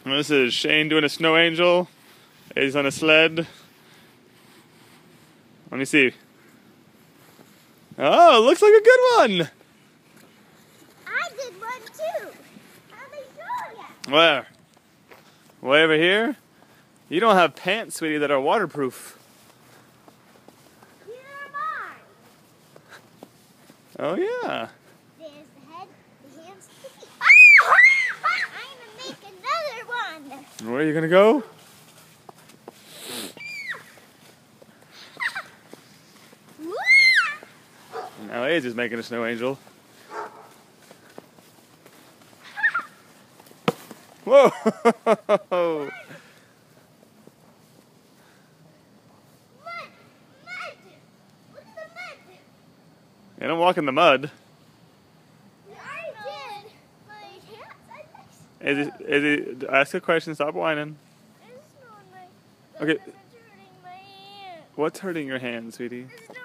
And this is Shane doing a snow angel. He's on a sled. Let me see. Oh, looks like a good one. I did one too. How did you do it? Where? Way over here? You don't have pants, sweetie, that are waterproof. Here are mine. Oh, yeah. There's the head, the hands, the feet. I'm going to make another one. Where are you going to go? Now A's is making a snow angel. Whoa! Mud! Mud! Look at the mud! You don't walk in the mud. I did. My hands. Is it, ask a question, stop whining. There's snow in my. Okay. It's hurting my hand. What's hurting your hand, sweetie? There's snow